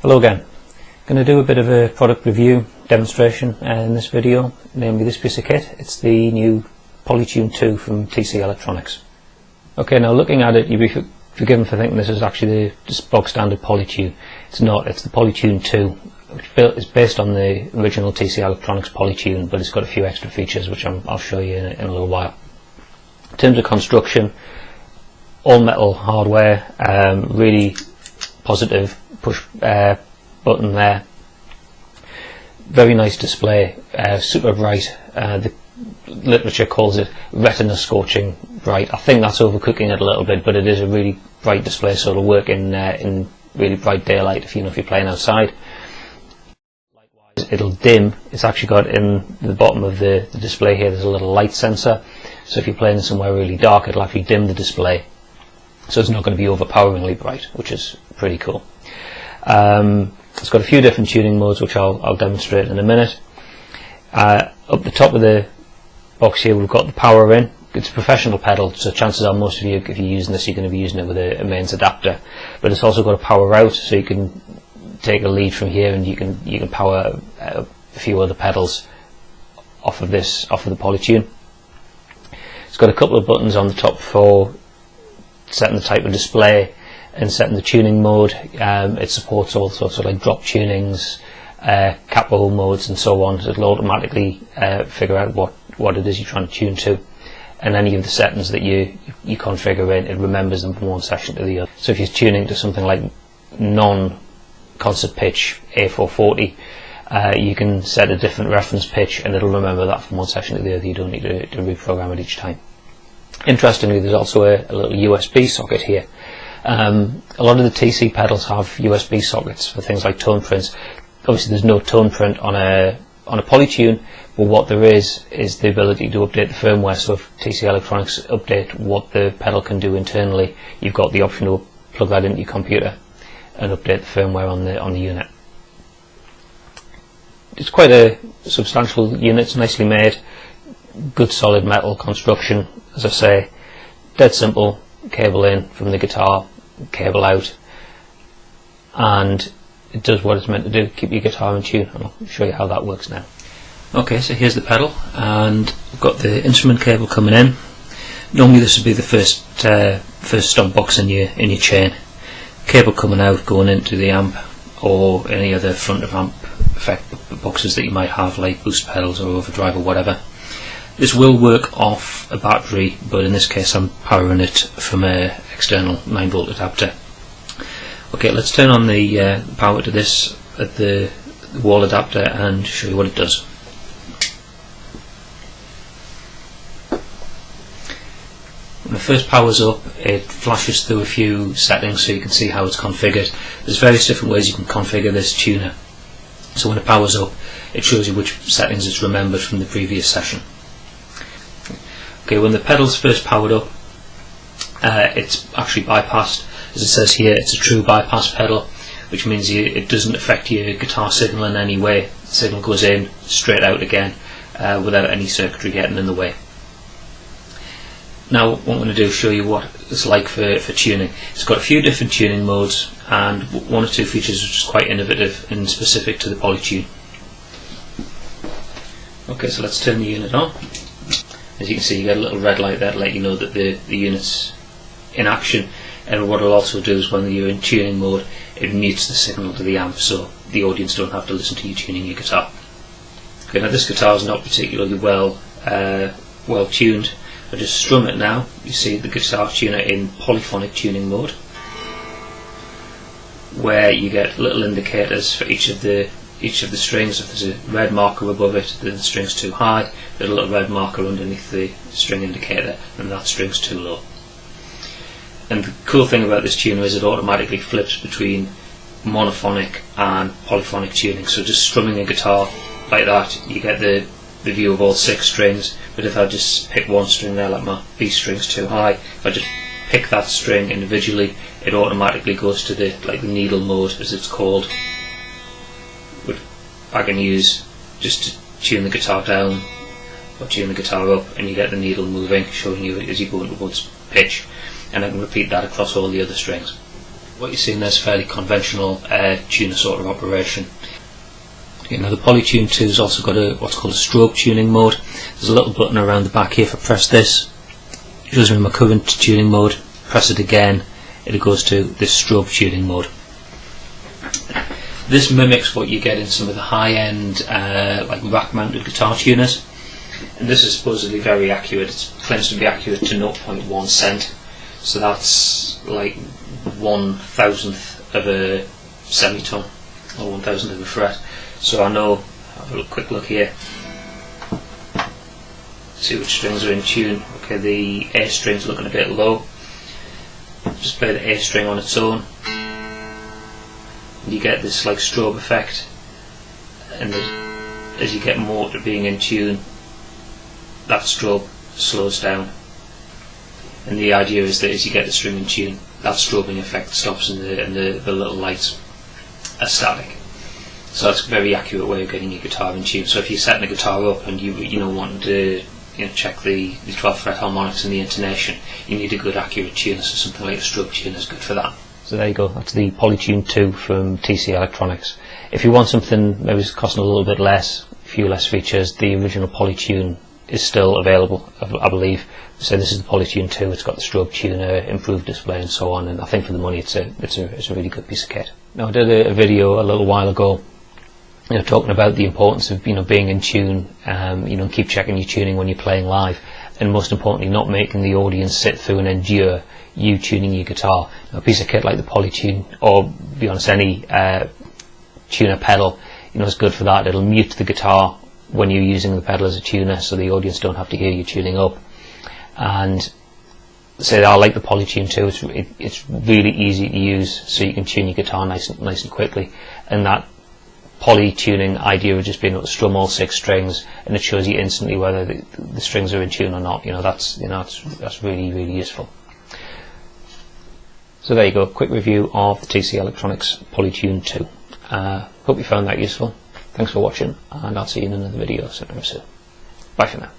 Hello again. I'm going to do a bit of a product review demonstration in this video, namely this piece of kit. It's the new Polytune 2 from TC Electronics. Okay, now looking at it, you'll be forgiven for thinking this is actually the bog standard Polytune. It's not, it's the Polytune 2, which is based on the original TC Electronics Polytune, but it's got a few extra features which I'll show you in a little while. In terms of construction, all metal hardware, really positive push button there. Very nice display, super bright. The literature calls it retina scorching bright. I think that's overcooking it a little bit, but it is a really bright display, so it'll work in really bright daylight if you're playing outside. Likewise, it'll dim. It's actually got in the bottom of the display here, there's a little light sensor, so if you're playing somewhere really dark, it'll actually dim the display, so it's not going to be overpoweringly bright, which is pretty cool. It's got a few different tuning modes which I'll demonstrate in a minute. Up the top of the box here we've got the power in. It's a professional pedal, so chances are most of you, if you're using this, you're going to be using it with a mains adapter. But it's also got a power out, so you can take a lead from here and you can power a few other pedals off of the Polytune. It's got a couple of buttons on the top for setting the type of display and setting the tuning mode. It supports all sorts of like drop tunings, capo modes and so on, so it'll automatically figure out what it is you're trying to tune to, and any of the settings that you configure in, it remembers them from one session to the other. So if you're tuning to something like non-concert pitch A440, you can set a different reference pitch and it'll remember that from one session to the other. You don't need to reprogram it each time. Interestingly, there's also a little USB socket here. A lot of the TC pedals have USB sockets for things like tone prints. Obviously there's no tone print on a Polytune, but what there is the ability to update the firmware. So if TC Electronics update what the pedal can do internally, you've got the option to plug that into your computer and update the firmware on the unit. It's quite a substantial unit, it's nicely made, good solid metal construction, as I say, dead simple. Cable in from the guitar, cable out, and it does what it's meant to do, keep your guitar in tune, and I'll show you how that works now. Okay, so here's the pedal, and we've got the instrument cable coming in. Normally this would be the first stomp box in your chain. Cable coming out, going into the amp or any other front of amp effect boxes that you might have, like boost pedals or overdrive or whatever. This will work off a battery, but in this case I'm powering it from an external 9-volt adapter. Okay, let's turn on the power to this at the wall adapter and show you what it does. When it first powers up, it flashes through a few settings so you can see how it's configured. There's various different ways you can configure this tuner. So when it powers up, it shows you which settings it's remembered from the previous session. Okay, when the pedal's first powered up, it's actually bypassed. As it says here, it's a true bypass pedal, which means it doesn't affect your guitar signal in any way. The signal goes in, straight out again, without any circuitry getting in the way. Now what I'm going to do is show you what it's like for tuning. It's got a few different tuning modes and one or two features which is quite innovative and specific to the Polytune. Okay, so let's turn the unit on. As you can see, you get a little red light there to let you know that the unit's in action, and what it'll also do is when you're in tuning mode, it mutes the signal to the amp so the audience don't have to listen to you tuning your guitar. Okay, now this guitar is not particularly well tuned. I just strum it now. You see the guitar tuner in polyphonic tuning mode, where you get little indicators for each of the strings. If there's a red marker above it, then the string's too high. There's a little red marker underneath the string indicator, and that string's too low. And the cool thing about this tuner is it automatically flips between monophonic and polyphonic tuning. So just strumming a guitar like that, you get the view of all 6 strings. But if I just pick one string there, like my B string's too high, if I just pick that string individually, it automatically goes to the needle mode, as it's called, which I can use just to tune the guitar down or tune the guitar up, and you get the needle moving, showing you as you go into one pitch, and I can repeat that across all the other strings. What you're seeing there is fairly conventional tuner sort of operation. You know, the Polytune 2 has also got what's called a strobe tuning mode. There's a little button around the back here. If I press this, it goes into my current tuning mode. Press it again, it goes to this strobe tuning mode. This mimics what you get in some of the high-end like rack-mounted guitar tuners, and this is supposedly very accurate. It claims to be accurate to 0.1 cent, so that's like 1/1000th of a semitone or 1/1000th of a fret. So I know, have a quick look here, see which strings are in tune. Okay, the A string's looking a bit low. Just play the A string on its own, and you get this like strobe effect, and as you get more to being in tune, that strobe slows down, and the idea is that as you get the string in tune, that strobing effect stops and the little lights are static. So that's a very accurate way of getting your guitar in tune. So if you're setting a guitar up and you know wanting to check the 12th fret harmonics and the intonation, you need a good accurate tuner, so something like a strobe tuner is good for that. So there you go, that's the Polytune 2 from TC Electronics. If you want something maybe it's costing a little bit less, a few less features, the original Polytune is still available, I believe. So this is the Polytune 2, it's got the strobe tuner, improved display and so on, and I think for the money it's a really good piece of kit. Now I did a video a little while ago, talking about the importance of being in tune, keep checking your tuning when you're playing live, and most importantly not making the audience sit through and endure you tuning your guitar. Now, a piece of kit like the Polytune, or be honest, any tuner pedal, is good for that. It'll mute the guitar when you're using the pedal as a tuner, so the audience don't have to hear you tuning up. And so I like the Polytune 2. It's really easy to use, so you can tune your guitar nice and quickly. And that poly tuning idea of just being able to strum all 6 strings, and it shows you instantly whether the strings are in tune or not. That's really useful. So there you go, quick review of the TC Electronics Polytune 2. Hope you found that useful. Thanks for watching, and I'll see you in another video soon. Bye for now.